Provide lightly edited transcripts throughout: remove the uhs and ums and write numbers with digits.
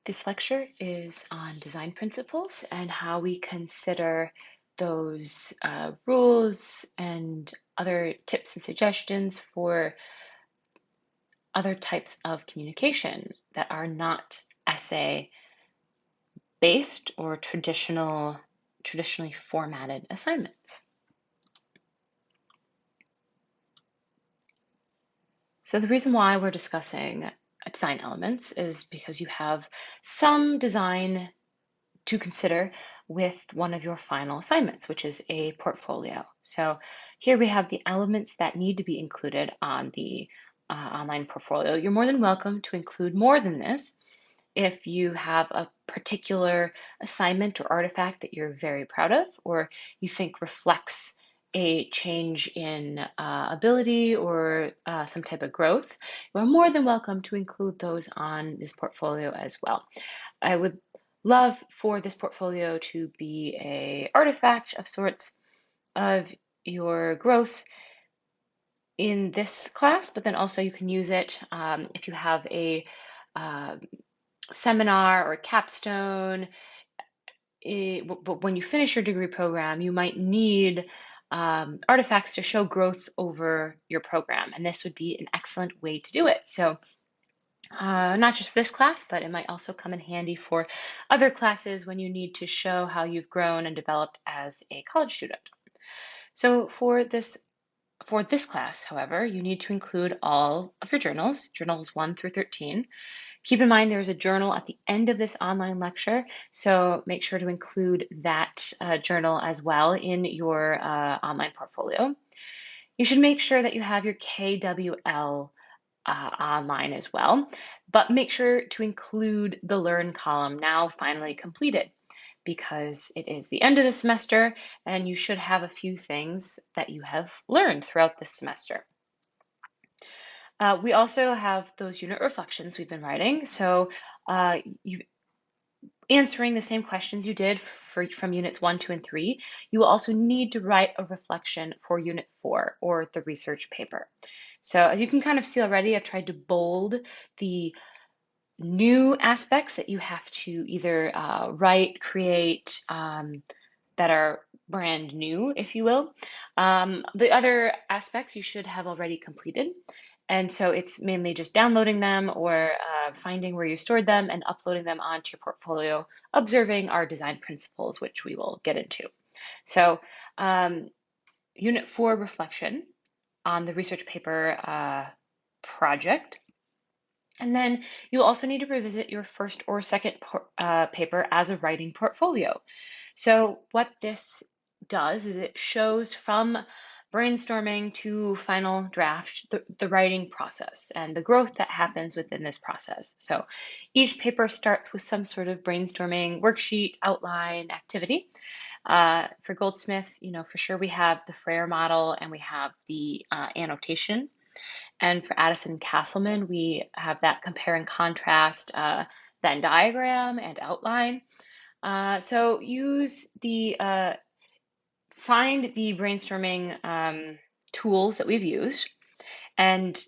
This lecture is on design principles and how we consider those rules and other tips and suggestions for other types of communication that are not essay based or traditionally formatted assignments. So the reason why we're discussing design elements is because you have some design to consider with one of your final assignments, which is a portfolio. So here we have the elements that need to be included on the online portfolio. You're more than welcome to include more than this if you have a particular assignment or artifact that you're very proud of, or you think reflects a change in ability or some type of growth. You're more than welcome to include those on this portfolio as well. I would love for this portfolio to be a artifact of sorts of your growth in this class, but then also you can use it if you have a uh, seminar or capstone. But when you finish your degree program, you might need artifacts to show growth over your program, and this would be an excellent way to do it. So not just for this class, but it might also come in handy for other classes when you need to show how you've grown and developed as a college student. So for this class, however, you need to include all of your journals 1 through 13. Keep in mind there's a journal at the end of this online lecture, so make sure to include that journal as well in your online portfolio. You should make sure that you have your KWL online as well, but make sure to include the Learn column now finally completed because it is the end of the semester and you should have a few things that you have learned throughout this semester. We also have those unit reflections we've been writing. So you answering the same questions you did from units 1, 2, and 3, you will also need to write a reflection for unit 4 or the research paper. So as you can kind of see already, I've tried to bold the new aspects that you have to either write, create, that are brand new, if you will. The other aspects you should have already completed. And so it's mainly just downloading them or finding where you stored them and uploading them onto your portfolio, observing our design principles, which we will get into. So Unit 4 reflection on the research paper project. And then you'll also need to revisit your first or second paper as a writing portfolio. So what this does is it shows from brainstorming to final draft the writing process and the growth that happens within this process. So each paper starts with some sort of brainstorming worksheet, outline, activity. For Goldsmith, for sure we have the Frere model and we have the annotation. And for Addison Castleman, we have that compare and contrast Venn diagram and outline. So find the brainstorming tools that we've used and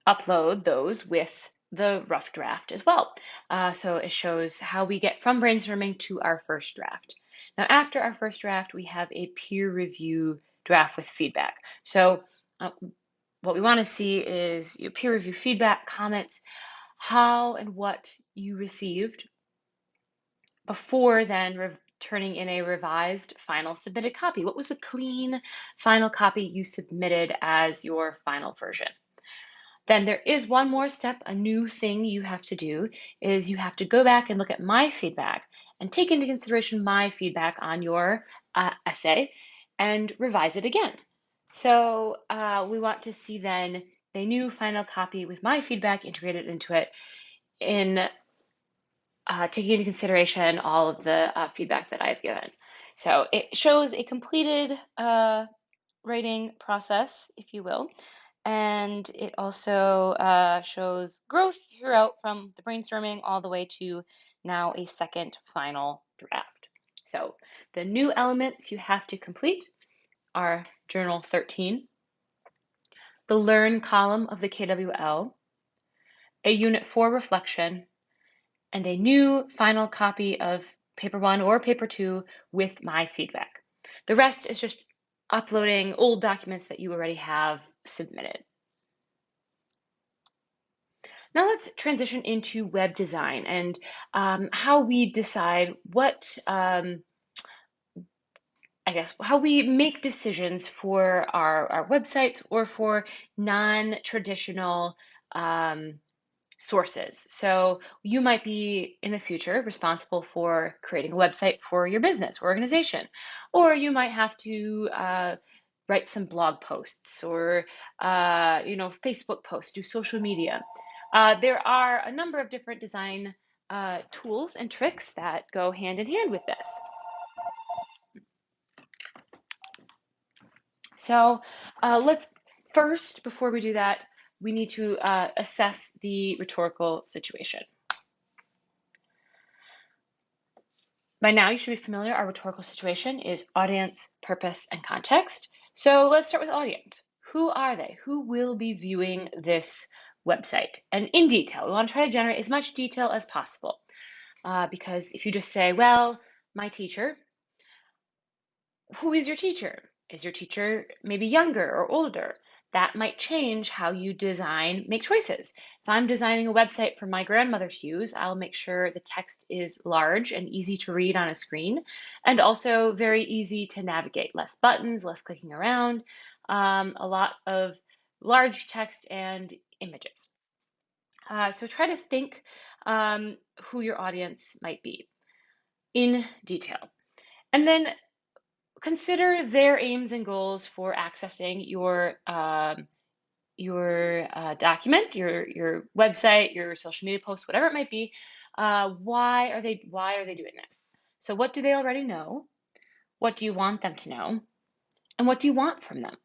upload those with the rough draft as well. So it shows how we get from brainstorming to our first draft. Now, after our first draft, we have a peer review draft with feedback. So what we want to see is your peer review feedback, comments, how and what you received before then turning in a revised final submitted copy. What was the clean final copy you submitted as your final version? Then there is one more step, a new thing you have to do is you have to go back and look at my feedback and take into consideration my feedback on your essay and revise it again. So we want to see then the new final copy with my feedback integrated into it in taking into consideration all of the feedback that I've given. So it shows a completed writing process, if you will, and it also shows growth throughout from the brainstorming all the way to now a second final draft. So the new elements you have to complete are Journal 13, the Learn column of the KWL, a Unit 4 reflection, and a new final copy of paper one or paper two with my feedback. The rest is just uploading old documents that you already have submitted. Now let's transition into web design and how we decide I guess, how we make decisions for our websites or for non-traditional um, sources. So you might be in the future responsible for creating a website for your business or organization, or you might have to write some blog posts or Facebook posts, do social media. There are a number of different design tools and tricks that go hand in hand with this. So let's first, before we do that, we need to assess the rhetorical situation. By now, you should be familiar. Our rhetorical situation is audience, purpose, and context. So let's start with audience. Who are they? Who will be viewing this website? And in detail, we want to try to generate as much detail as possible. Because if you just say, well, my teacher, who is your teacher? Is your teacher maybe younger or older? That might change how you make choices. If I'm designing a website for my grandmother to use, I'll make sure the text is large and easy to read on a screen, and also very easy to navigate. Less buttons, less clicking around, a lot of large text and images. So try to think who your audience might be in detail. And then consider their aims and goals for accessing your document, your website, your social media post, whatever it might be. Why are they doing this? So what do they already know? What do you want them to know? And what do you want from them?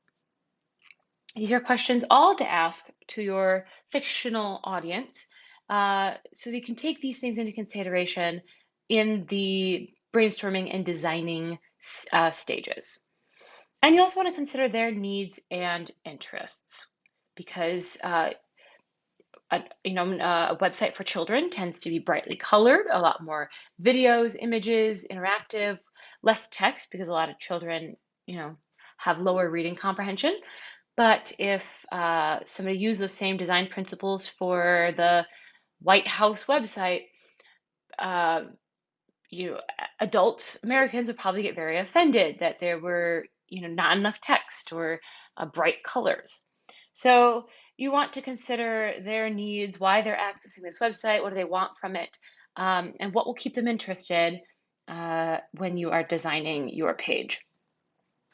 These are questions all to ask to your fictional audience, so you can take these things into consideration in the brainstorming and designing stages. And you also want to consider their needs and interests, because a website for children tends to be brightly colored, a lot more videos, images, interactive, less text because a lot of children, have lower reading comprehension. But if somebody used those same design principles for the White House website, uh, adult Americans would probably get very offended that there were, not enough text or bright colors. So you want to consider their needs, why they're accessing this website, what do they want from it, and what will keep them interested when you are designing your page.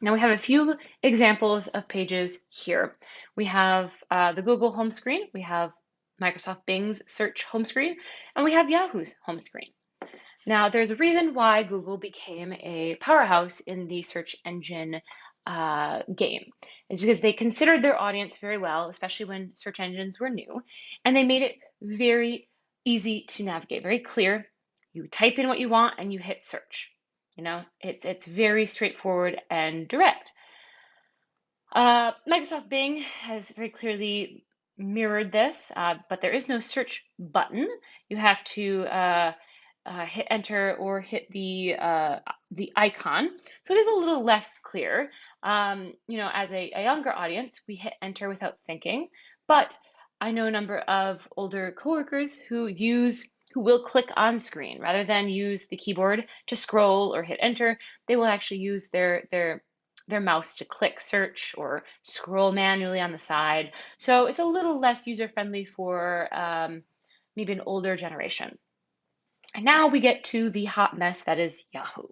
Now we have a few examples of pages here. We have the Google home screen, we have Microsoft Bing's search home screen, and we have Yahoo's home screen. Now, there's a reason why Google became a powerhouse in the search engine game, is because they considered their audience very well, especially when search engines were new, and they made it very easy to navigate, very clear. You type in what you want and you hit search. It's very straightforward and direct. Microsoft Bing has very clearly mirrored this, but there is no search button. You have to hit enter or hit the icon. So it is a little less clear. As a younger audience, we hit enter without thinking, but I know a number of older coworkers who will click on screen rather than use the keyboard to scroll or hit enter. They will actually use their mouse to click search or scroll manually on the side. So it's a little less user-friendly for maybe an older generation. And now we get to the hot mess that is Yahoo.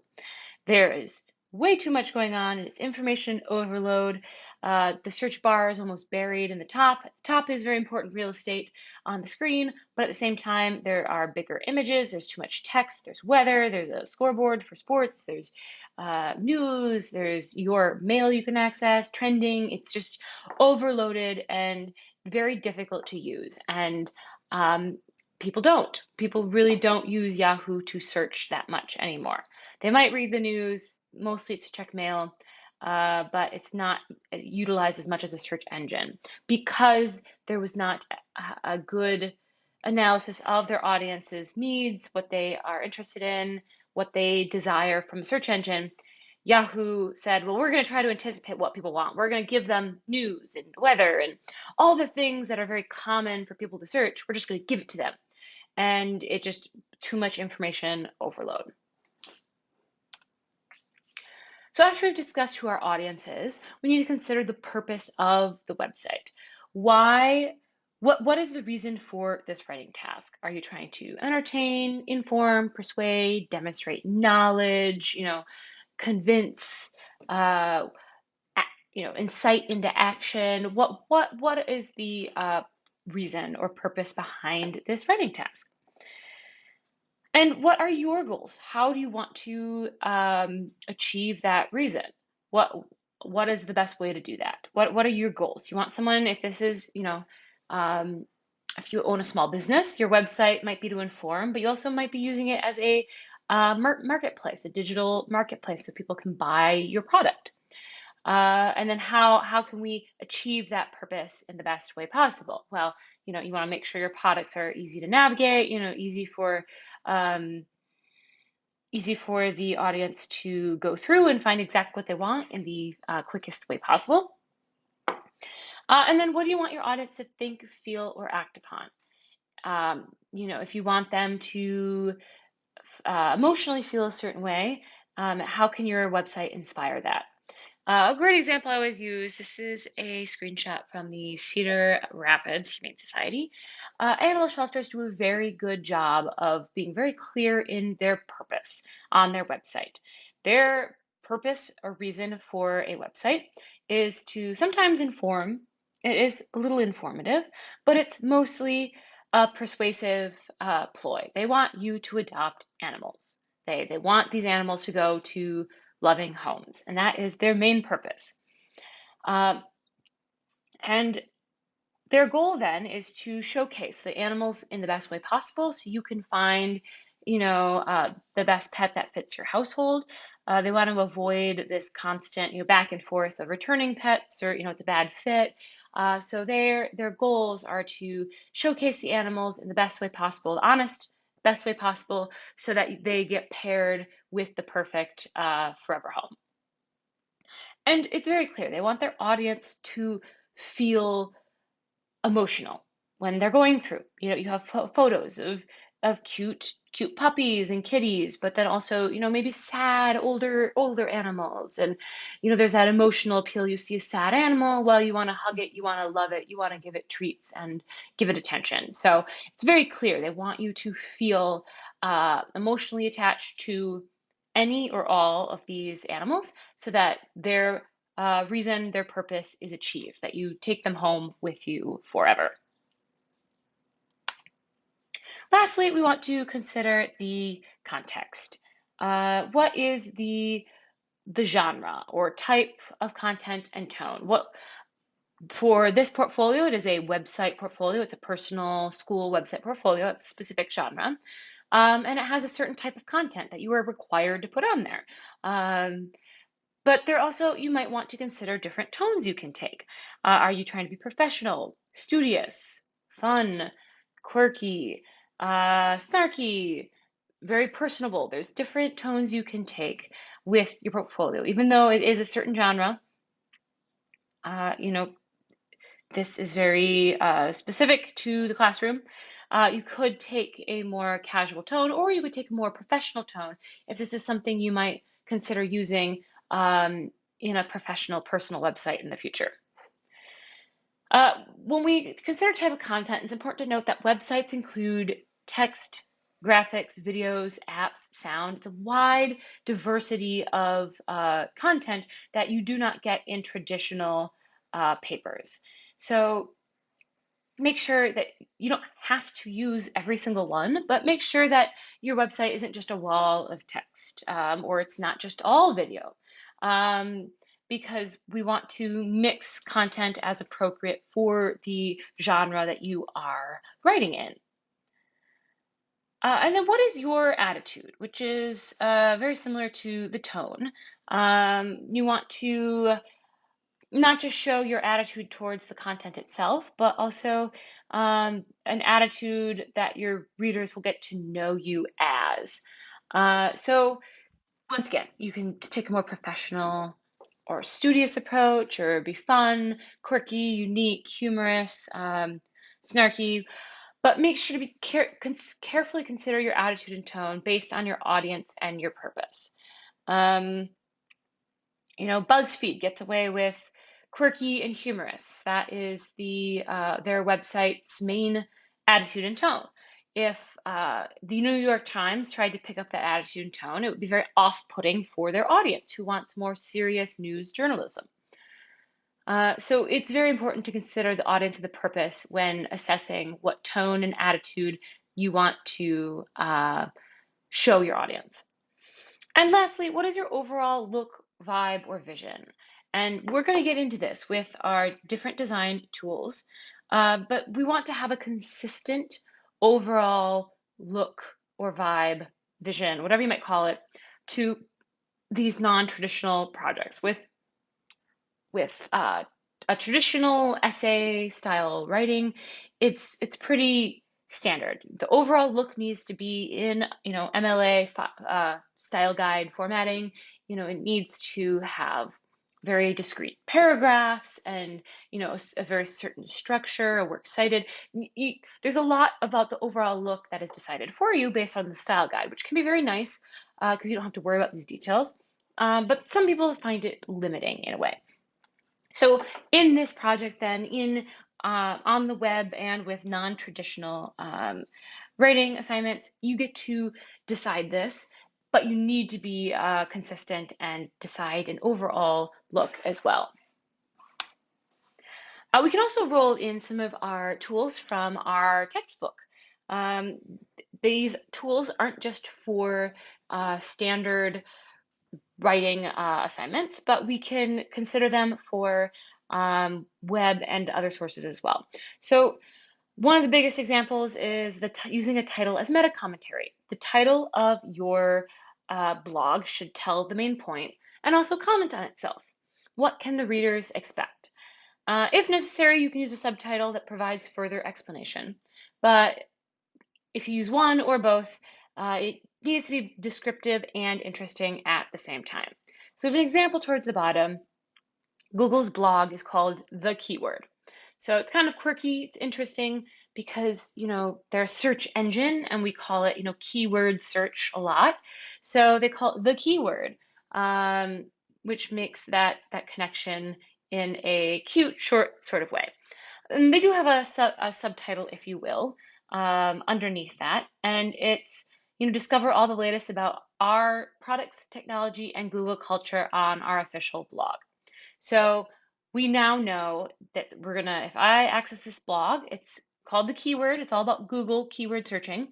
There is way too much going on, and it's information overload. The search bar is almost buried in the top. The top is very important real estate on the screen, but at the same time, there are bigger images, there's too much text, there's weather, there's a scoreboard for sports, there's news, there's your mail you can access, trending. It's just overloaded and very difficult to use. And people really don't use Yahoo to search that much anymore. They might read the news, mostly it's to check mail, but it's not utilized as much as a search engine because there was not a good analysis of their audience's needs, what they are interested in, what they desire from a search engine, Yahoo said, well, we're going to try to anticipate what people want. We're going to give them news and weather and all the things that are very common for people to search. We're just going to give it to them. And it just too much information overload. So after we've discussed who our audience is, we need to consider the purpose of the website. What is the reason for this writing task? Are you trying to entertain, inform, persuade, demonstrate knowledge, convince, uh, incite into action? What is the reason or purpose behind this writing task? And what are your goals? How do you want to achieve that reason? What what is the best way to do that? What are your goals? You want someone, if this is, um, if you own a small business, your website might be to inform, but you also might be using it as a marketplace, a digital marketplace, so people can buy your product. And then how can we achieve that purpose in the best way possible? Well, you want to make sure your products are easy to navigate, um, easy for the audience to go through and find exactly what they want in the quickest way possible. And then what do you want your audience to think, feel, or act upon? If you want them to emotionally feel a certain way, how can your website inspire that? A great example I always use, this is a screenshot from the Cedar Rapids Humane Society. Animal shelters do a very good job of being very clear in their purpose on their website. Their purpose or reason for a website is to sometimes inform. It is a little informative, but it's mostly a persuasive ploy. They want you to adopt animals. They want these animals to go to loving homes, and that is their main purpose. And their goal then is to showcase the animals in the best way possible so you can find, the best pet that fits your household. They want to avoid this constant, back and forth of returning pets or, it's a bad fit. So their goals are to showcase the animals in the best way possible, the honest, best way possible, so that they get paired with the perfect forever home. And it's very clear. They want their audience to feel emotional when they're going through. You have photos of cute puppies and kitties, but then also, maybe sad older animals. And there's that emotional appeal. You see a sad animal, well, you want to hug it, you want to love it, you want to give it treats and give it attention. So it's very clear. They want you to feel emotionally attached to any or all of these animals so that their reason, their purpose is achieved, that you take them home with you forever. Lastly, we want to consider the context. What is the genre or type of content and tone? For this portfolio, it is a website portfolio. It's a personal school website portfolio. It's a specific genre. And it has a certain type of content that you are required to put on there. But there also, you might want to consider different tones you can take. Are you trying to be professional, studious, fun, quirky, snarky, very personable? There's different tones you can take with your portfolio. Even though it is a certain genre, this is very specific to the classroom. You could take a more casual tone, or you could take a more professional tone if this is something you might consider using in a professional, personal website in the future. When we consider type of content, it's important to note that websites include text, graphics, videos, apps, sound. It's a wide diversity of content that you do not get in traditional papers. So make sure that you don't have to use every single one, but make sure that your website isn't just a wall of text, or it's not just all video, because we want to mix content as appropriate for the genre that you are writing in. And then what is your attitude, which is very similar to the tone. You want to not just show your attitude towards the content itself, but also an attitude that your readers will get to know you as. So once again, you can take a more professional or studious approach, or be fun, quirky, unique, humorous, snarky, but make sure to be carefully consider your attitude and tone based on your audience and your purpose. Um, BuzzFeed gets away with quirky and humorous. That is their website's main attitude and tone. If the New York Times tried to pick up that attitude and tone, it would be very off-putting for their audience who wants more serious news journalism. So it's very important to consider the audience and the purpose when assessing what tone and attitude you want to show your audience. And lastly, what is your overall look, vibe, or vision? And we're going to get into this with our different design tools, but we want to have a consistent overall look or vibe, vision, whatever you might call it, to these non-traditional projects with a traditional essay style writing. It's pretty standard. The overall look needs to be in MLA style guide formatting. It needs to have very discrete paragraphs and a very certain structure, a works cited. There's a lot about the overall look that is decided for you based on the style guide, which can be very nice because you don't have to worry about these details. But some people find it limiting in a way. So in this project then, on the web and with non-traditional writing assignments, you get to decide this, but you need to be consistent and decide an overall look as well. We can also roll in some of our tools from our textbook. These tools aren't just for standard writing assignments, but we can consider them for web and other sources as well. So one of the biggest examples is using a title as meta commentary. The title of your blog should tell the main point and also comment on itself. What can the readers expect? If necessary, you can use a subtitle that provides further explanation. But if you use one or both, it needs to be descriptive and interesting at the same time. So we have an example towards the bottom. Google's blog is called The Keyword. So it's kind of quirky, it's interesting because, they're a search engine and we call it, keyword search a lot. So they call it The Keyword, which makes that connection in a cute, short sort of way. And they do have a subtitle, if you will, underneath that, and it's discover all the latest about our products, technology, and Google culture on our official blog. So we now know that if I access this blog, it's called The Keyword. It's all about Google keyword searching,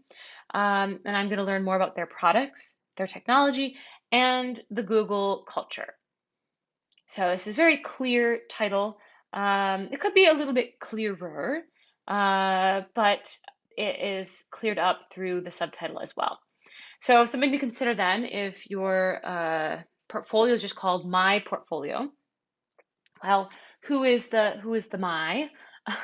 and I'm going to learn more about their products, their technology, and the Google culture. So this is a very clear title. It could be a little bit clearer, but it is cleared up through the subtitle as well. So something to consider then, if your portfolio is just called My Portfolio, well, who is the my?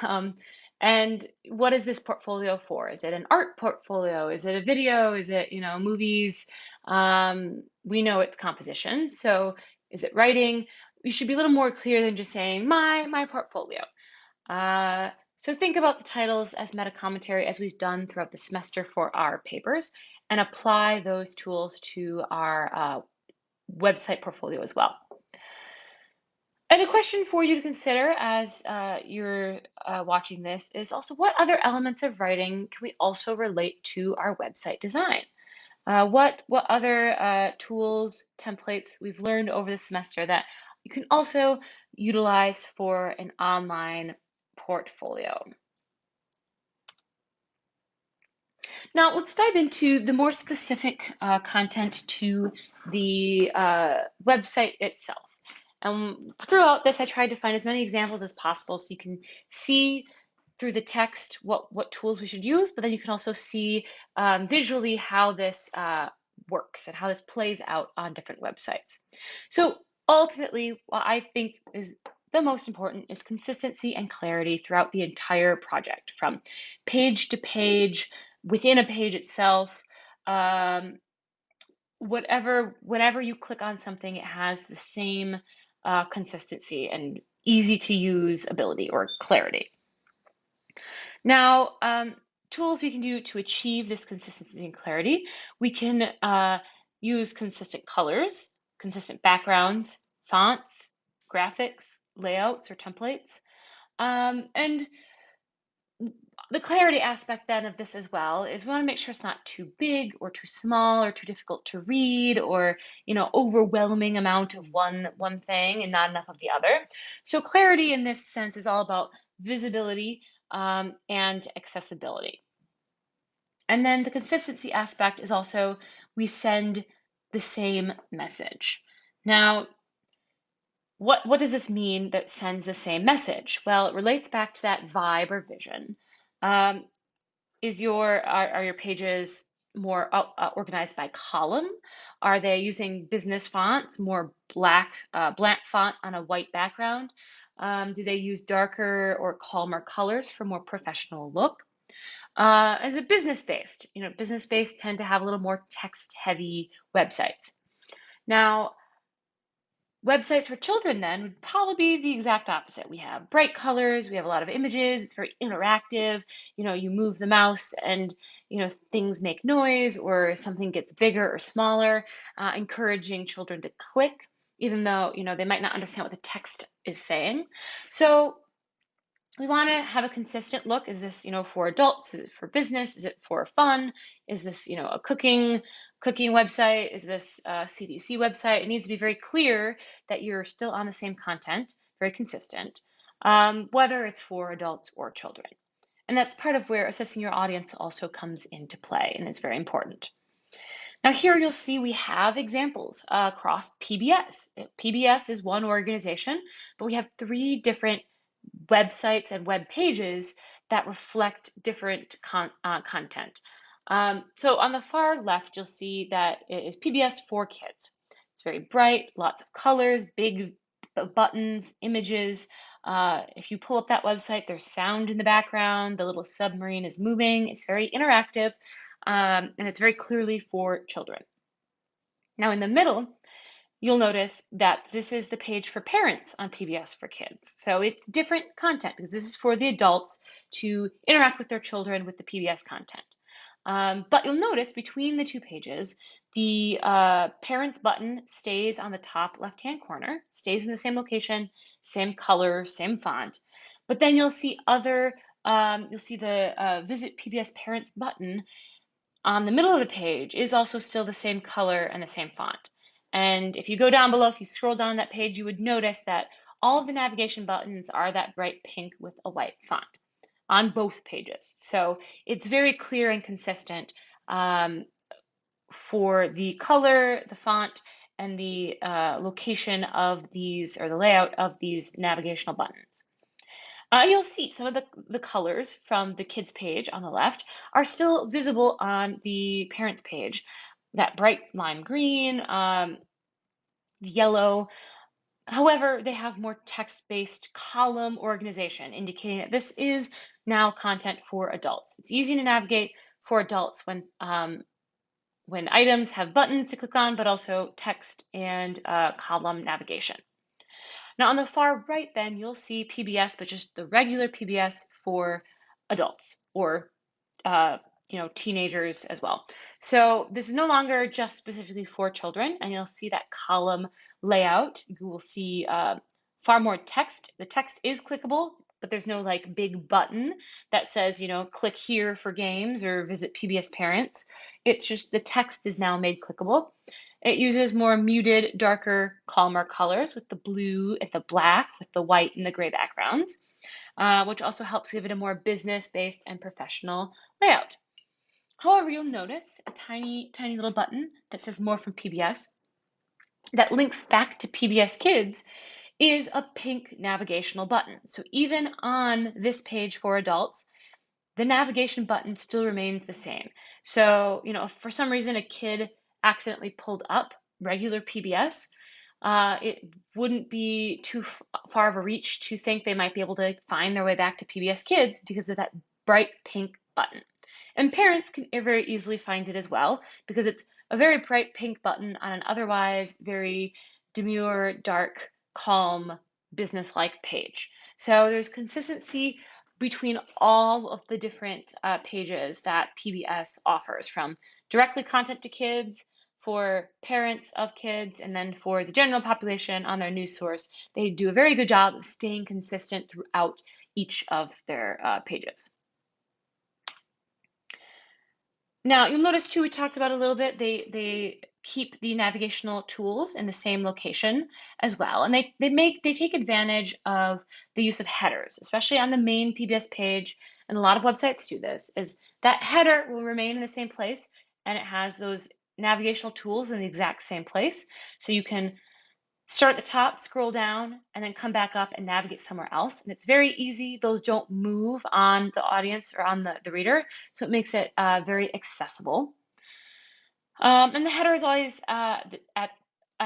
Um, and what is this portfolio for? Is it an art portfolio? Is it a video? Is it, movies? We know it's composition. So is it writing? You should be a little more clear than just saying my portfolio. So think about the titles as meta commentary as we've done throughout the semester for our papers, and apply those tools to our website portfolio as well. And a question for you to consider as you're watching this is also, what other elements of writing can we also relate to our website design? What other tools, templates we've learned over the semester that you can also utilize for an online portfolio? Now let's dive into the more specific content to the website itself. Throughout this, I tried to find as many examples as possible so you can see through the text what tools we should use, but then you can also see visually how this works and how this plays out on different websites. So ultimately, what I think is the most important is consistency and clarity throughout the entire project, from page to page, within a page itself. Um, whenever you click on something, it has the same consistency and easy to use ability or clarity. Now, tools we can do to achieve this consistency and clarity, we can use consistent colors, consistent backgrounds, fonts, graphics, layouts, or templates. And the clarity aspect then of this as well is we want to make sure it's not too big or too small or too difficult to read, or overwhelming amount of one thing and not enough of the other. So clarity in this sense is all about visibility and accessibility. And then the consistency aspect is also we send the same message. Now, what does this mean that sends the same message? Well, it relates back to that vibe or vision. Um, are your pages more organized by column? Are they using business fonts, more black font on a white background? Do they use darker or calmer colors for more professional look? As a business based, business based tend to have a little more text heavy websites. Now, websites for children then would probably be the exact opposite. We have bright colors, we have a lot of images, it's very interactive. You move the mouse and, things make noise or something gets bigger or smaller, encouraging children to click, even though, they might not understand what the text is saying. So we want to have a consistent look. Is this, for adults? Is it for business? Is it for fun? Is this, a cooking website? Is this a CDC website? It needs to be very clear that you're still on the same content, very consistent, whether it's for adults or children. And that's part of where assessing your audience also comes into play, and it's very important. Now here you'll see we have examples across PBS. PBS is one organization, but we have 3 different websites and web pages that reflect different content. So on the far left, you'll see that it is PBS for kids. It's very bright, lots of colors, big buttons, images. If you pull up that website, there's sound in the background. The little submarine is moving. It's very interactive, and it's very clearly for children. Now in the middle, you'll notice that this is the page for parents on PBS for Kids. So it's different content because this is for the adults to interact with their children with the PBS content. But you'll notice between the 2 pages, the parents button stays on the top left-hand corner, stays in the same location, same color, same font. But then you'll see you'll see the Visit PBS Parents button on the middle of the page is also still the same color and the same font. And if you go down below, if you scroll down that page, you would notice that all of the navigation buttons are that bright pink with a white font on both pages. So it's very clear and consistent for the color, the font, and the location of these, or the layout of these navigational buttons. You'll see some of the colors from the kids page on the left are still visible on the parents page. That bright lime green, yellow. However, they have more text-based column organization, indicating that this is now content for adults. It's easy to navigate for adults when items have buttons to click on, but also text and column navigation. Now on the far right then, you'll see PBS, but just the regular PBS for adults or uh, teenagers as well. So this is no longer just specifically for children, and you'll see that column layout. You will see far more text. The text is clickable, but there's no like big button that says, click here for games or visit PBS Parents. It's just the text is now made clickable. It uses more muted, darker, calmer colors with the blue and the black, with the white and the gray backgrounds, which also helps give it a more business-based and professional layout. However, you'll notice a tiny, tiny little button that says More from PBS that links back to PBS Kids is a pink navigational button. So even on this page for adults, the navigation button still remains the same. So, if for some reason a kid accidentally pulled up regular PBS, it wouldn't be too far of a reach to think they might be able to find their way back to PBS Kids because of that bright pink button. And parents can very easily find it as well because it's a very bright pink button on an otherwise very demure, dark, calm, business-like page. So there's consistency between all of the different pages that PBS offers, from directly content to kids, for parents of kids, and then for the general population on their news source. They do a very good job of staying consistent throughout each of their pages. Now, you'll notice too, we talked about a little bit, they keep the navigational tools in the same location as well. And they take advantage of the use of headers, especially on the main PBS page, and a lot of websites do this, is that header will remain in the same place and it has those navigational tools in the exact same place. So you can start at the top, scroll down, and then come back up and navigate somewhere else. And it's very easy. Those don't move on the audience or on the reader, so it makes it very accessible. And the header is always at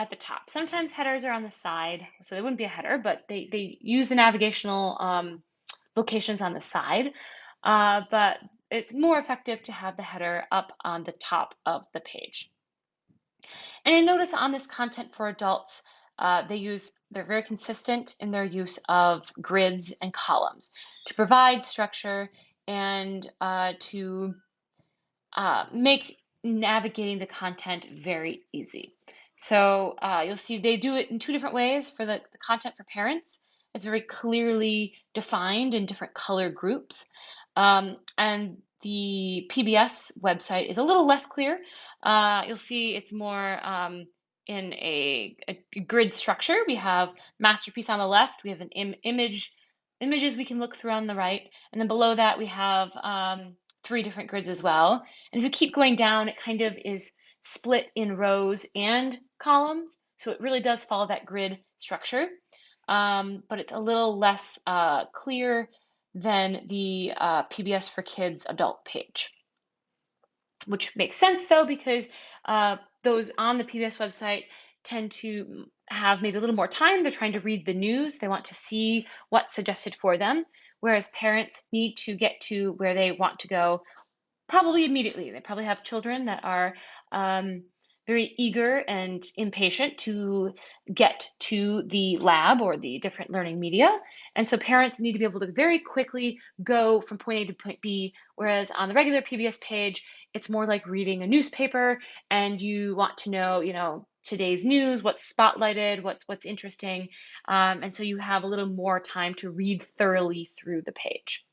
the top. Sometimes headers are on the side, so they wouldn't be a header, but they use the navigational locations on the side. But it's more effective to have the header up on the top of the page. And I notice on this content for adults, they're very consistent in their use of grids and columns to provide structure and to make navigating the content very easy. So you'll see they do it in two different ways. For the content for parents, it's very clearly defined in different color groups. And the PBS website is a little less clear. You'll see it's more in a grid structure. We have masterpiece on the left. We have an images we can look through on the right. And then below that, we have 3 different grids as well. And if you keep going down, it kind of is split in rows and columns. So it really does follow that grid structure. But it's a little less clear than the PBS for Kids adult page, which makes sense though, because those on the PBS website tend to have maybe a little more time. They're trying to read the news. They want to see what's suggested for them, whereas parents need to get to where they want to go probably immediately. They probably have children that are very eager and impatient to get to the lab or the different learning media. And so parents need to be able to very quickly go from point A to point B, whereas on the regular PBS page, it's more like reading a newspaper and you want to know, today's news, what's spotlighted, what's interesting. And so you have a little more time to read thoroughly through the page.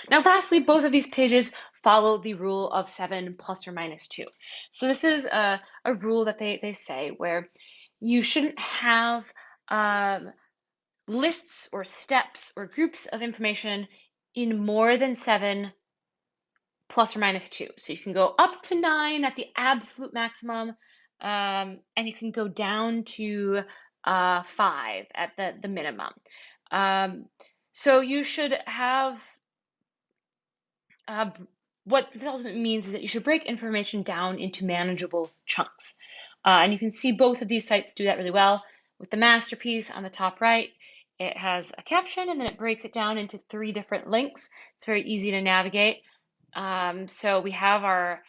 Now, lastly, both of these pages follow the rule of 7 plus or minus 2. So this is a rule that they say where you shouldn't have lists or steps or groups of information in more than 7 plus or minus 2. So you can go up to 9 at the absolute maximum, and you can go down to 5 at the minimum. So you should have what this ultimately means is that you should break information down into manageable chunks. And you can see both of these sites do that really well. With the masterpiece on the top right, it has a caption and then it breaks it down into 3 different links. It's very easy to navigate. So we have our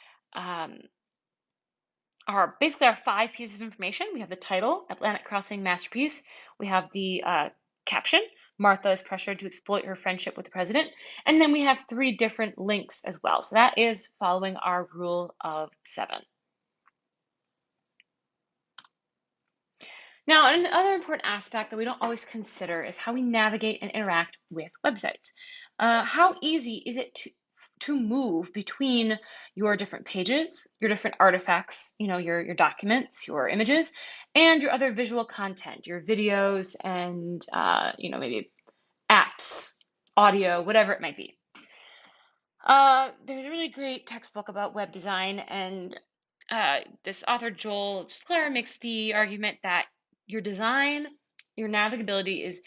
basically our 5 pieces of information. We have the title, Atlantic Crossing Masterpiece. We have the caption, Martha is pressured to exploit her friendship with the president. And then we have 3 different links as well. So that is following our rule of 7. Now, another important aspect that we don't always consider is how we navigate and interact with websites. How easy is it to move between your different pages, your different artifacts, your documents, your images, and your other visual content, your videos and, maybe apps, audio, whatever it might be. There's a really great textbook about web design, and this author, Joel Sclair, makes the argument that your design, your navigability is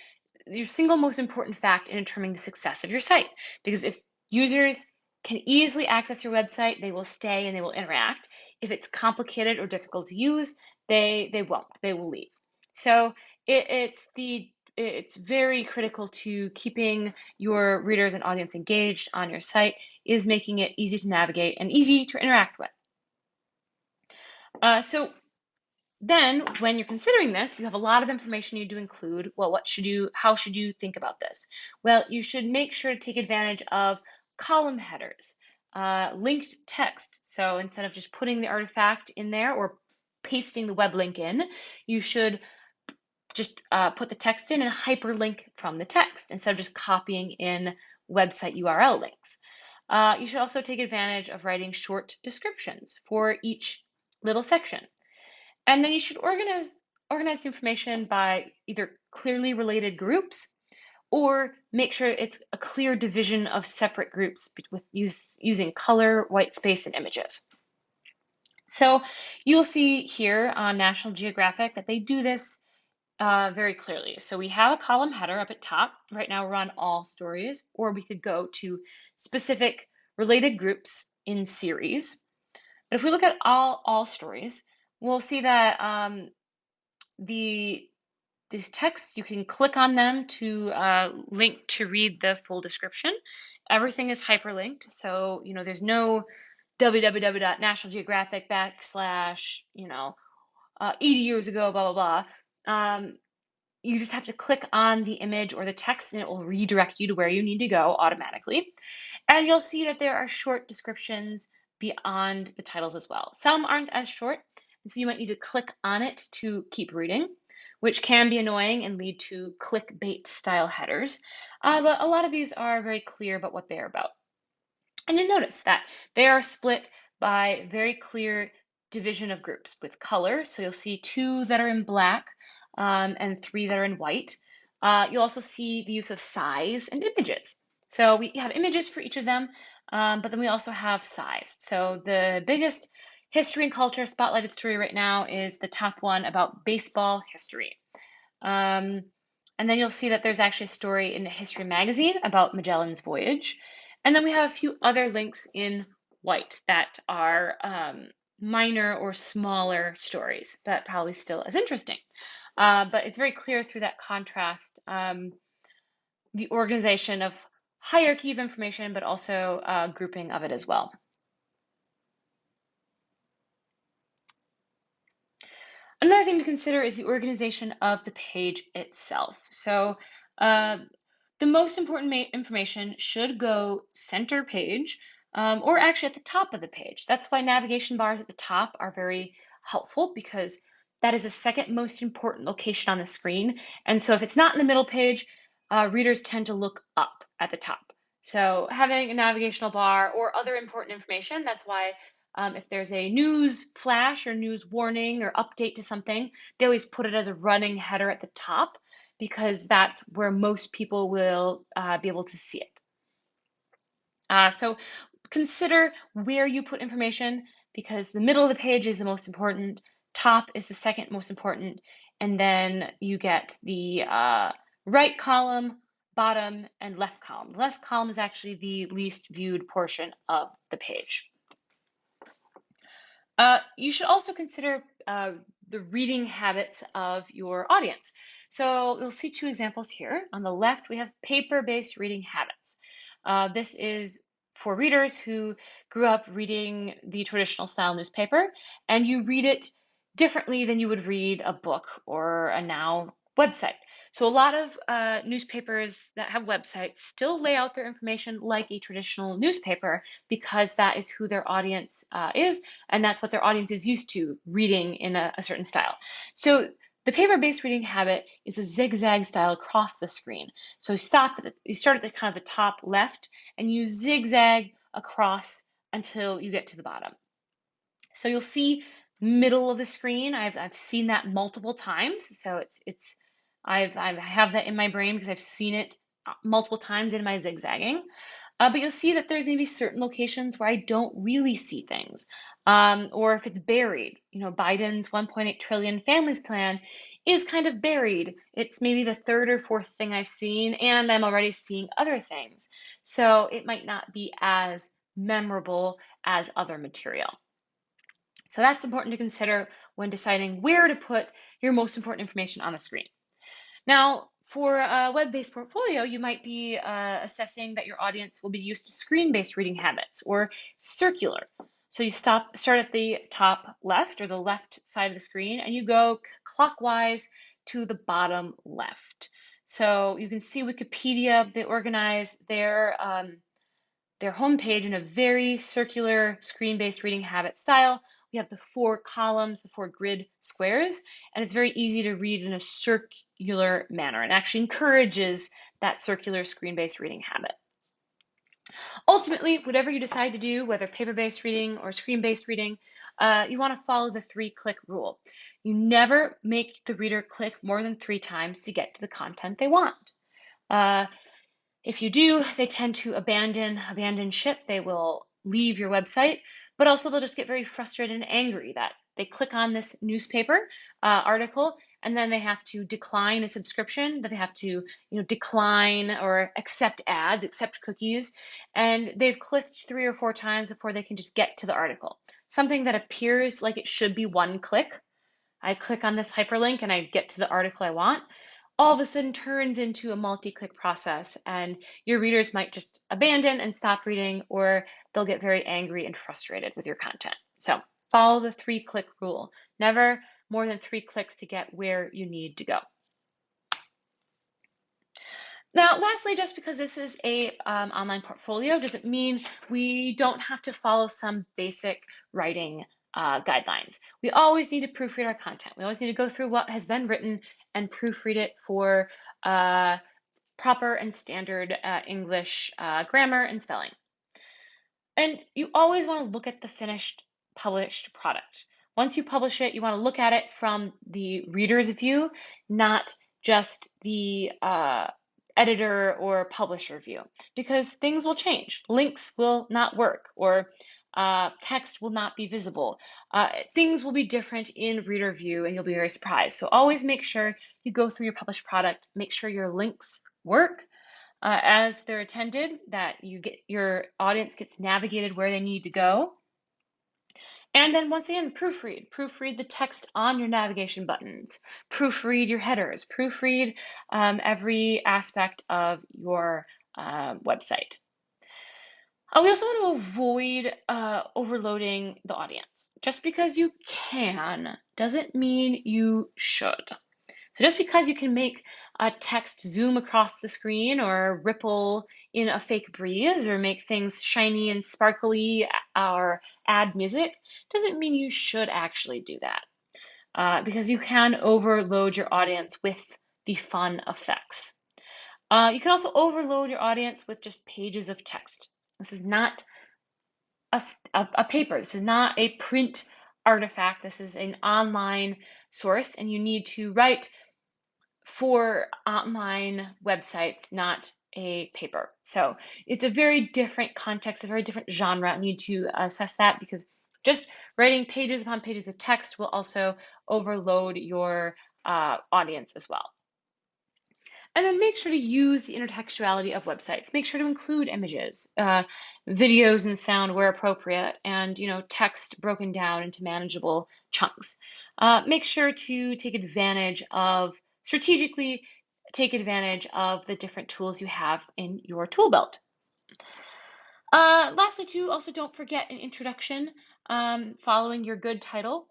your single most important fact in determining the success of your site. Because if users can easily access your website, they will stay and they will interact. If it's complicated or difficult to use, they won't. They will leave. So it's very critical to keeping your readers and audience engaged on your site is making it easy to navigate and easy to interact with. So then when you're considering this, you have a lot of information you need to include. Well, how should you think about this? Well, you should make sure to take advantage of column headers, linked text. So instead of just putting the artifact in there or pasting the web link in, you should just put the text in and hyperlink from the text instead of just copying in website URL links. You should also take advantage of writing short descriptions for each little section. And then you should organize the information by either clearly related groups or make sure it's a clear division of separate groups with using color, white space, and images. So you'll see here on National Geographic that they do this very clearly. So we have a column header up at top. Right now we're on all stories, or we could go to specific related groups in series. But if we look at all stories, we'll see that these texts, you can click on them to link to read the full description. Everything is hyperlinked, so there's no www.nationalgeographic / 80 years ago, blah blah blah. You just have to click on the image or the text and it will redirect you to where you need to go automatically. And you'll see that there are short descriptions beyond the titles as well. Some aren't as short, and so you might need to click on it to keep reading, which can be annoying and lead to clickbait style headers. But a lot of these are very clear about what they're about. And you'll notice that they are split by very clear division of groups with color. So you'll see 2 that are in black and 3 that are in white. You'll also see the use of size and images. So we have images for each of them, but then we also have size. So the biggest history and culture spotlighted story right now is the top one about baseball history. And then you'll see that there's actually a story in History Magazine about Magellan's voyage. And then we have a few other links in white that are minor or smaller stories, but probably still as interesting. But it's very clear through that contrast, the organization of hierarchy of information, but also grouping of it as well. Another thing to consider is the organization of the page itself. So the most important information should go center page or actually at the top of the page. That's why navigation bars at the top are very helpful because that is the second most important location on the screen. And so if it's not in the middle page, readers tend to look up at the top. So having a navigational bar or other important information, that's why if there's a news flash or news warning or update to something, they always put it as a running header at the top because that's where most people will be able to see it. So consider where you put information because the middle of the page is the most important, top is the second most important, and then you get the right column, bottom, and left column. The left column is actually the least viewed portion of the page. You should also consider the reading habits of your audience. So you'll see 2 examples here. On the left, we have paper-based reading habits. This is for readers who grew up reading the traditional style newspaper, and you read it differently than you would read a book or a now website. So a lot of newspapers that have websites still lay out their information like a traditional newspaper because that is who their audience is, and that's what their audience is used to reading in a certain style. So the paper-based reading habit is a zigzag style across the screen. So you start at the kind of the top left, and you zigzag across until you get to the bottom. So you'll see middle of the screen. I've seen that multiple times. So I have that in my brain because I've seen it multiple times in my zigzagging. But you'll see that there's maybe certain locations where I don't really see things. Or if it's buried, Biden's 1.8 trillion families plan is kind of buried. It's maybe the 3rd or 4th thing I've seen, and I'm already seeing other things. So it might not be as memorable as other material. So that's important to consider when deciding where to put your most important information on the screen. Now, for a web-based portfolio, you might be assessing that your audience will be used to screen-based reading habits or circular. So you start at the top left or the left side of the screen, and you go clockwise to the bottom left. So you can see Wikipedia, they organize their homepage in a very circular screen-based reading habit style. We have the 4 columns, the 4 grid squares, and it's very easy to read in a circular manner and actually encourages that circular screen-based reading habit. Ultimately, whatever you decide to do, whether paper-based reading or screen-based reading, you want to follow the 3-click rule. You never make the reader click more than 3 times to get to the content they want. If you do, they tend to abandon ship. They will leave your website, but also they'll just get very frustrated and angry that they click on this newspaper article and then they have to decline a subscription, that they have to, decline or accept ads, accept cookies, and they've clicked 3 or 4 times before they can just get to the article. Something that appears like it should be one click. I click on this hyperlink and I get to the article I want, all of a sudden turns into a multi-click process, and your readers might just abandon and stop reading, or they'll get very angry and frustrated with your content. So follow the 3-click rule. Never more than 3 clicks to get where you need to go. Now, lastly, just because this is a online portfolio doesn't mean we don't have to follow some basic writing guidelines. We always need to proofread our content. We always need to go through what has been written and proofread it for proper and standard English grammar and spelling. And you always want to look at the finished published product. Once you publish it, you want to look at it from the reader's view, not just the editor or publisher view, because things will change. Links will not work, or text will not be visible. Things will be different in reader view, and you'll be very surprised. So always make sure you go through your published product, make sure your links work as they're intended, that your audience gets navigated where they need to go. And then once again, proofread the text on your navigation buttons, proofread your headers, proofread every aspect of your website. We also want to avoid overloading the audience. Just because you can doesn't mean you should. So just because you can make a text zoom across the screen or ripple in a fake breeze or make things shiny and sparkly or add music doesn't mean you should actually do that, because you can overload your audience with the fun effects. You can also overload your audience with just pages of text. This is not a paper. This is not a print artifact. This is an online source, and you need to write for online websites, not a paper. So it's a very different context, a very different genre. You need to assess that, because just writing pages upon pages of text will also overload your audience as well. And then make sure to use the intertextuality of websites. Make sure to include images, videos and sound where appropriate, and text broken down into manageable chunks. Make sure to strategically take advantage of the different tools you have in your tool belt. Lastly, too, also don't forget an introduction following your good title.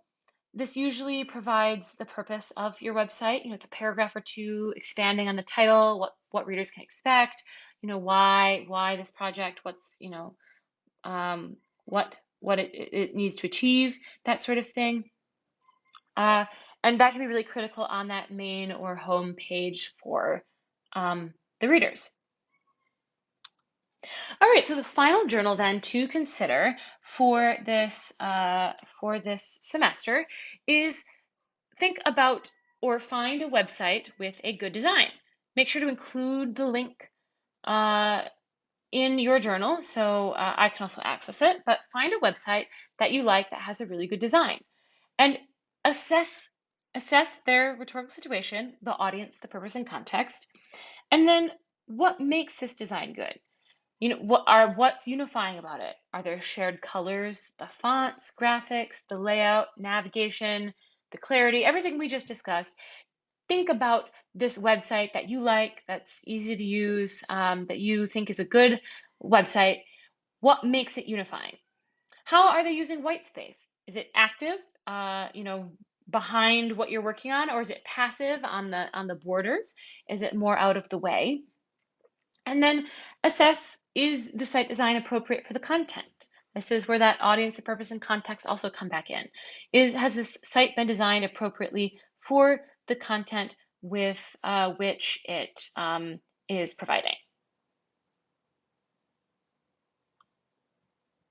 This usually provides the purpose of your website. It's a paragraph or two expanding on the title, what readers can expect, why this project, what's, what it needs to achieve, that sort of thing. And that can be really critical on that main or home page for the readers. All right, so the final journal then to consider for this semester is think about or find a website with a good design. Make sure to include the link in your journal so I can also access it, but find a website that you like that has a really good design. And assess their rhetorical situation, the audience, the purpose and context, and then what makes this design good. What's unifying about it? Are there shared colors, the fonts, graphics, the layout, navigation, the clarity, everything we just discussed? Think about this website that you like, that's easy to use, that you think is a good website. What makes it unifying? How are they using white space? Is it active, behind what you're working on, or is it passive on the borders? Is it more out of the way? And then assess, is the site design appropriate for the content? This is where that audience, the purpose, and context also come back in. Has this site been designed appropriately for the content with which it is providing?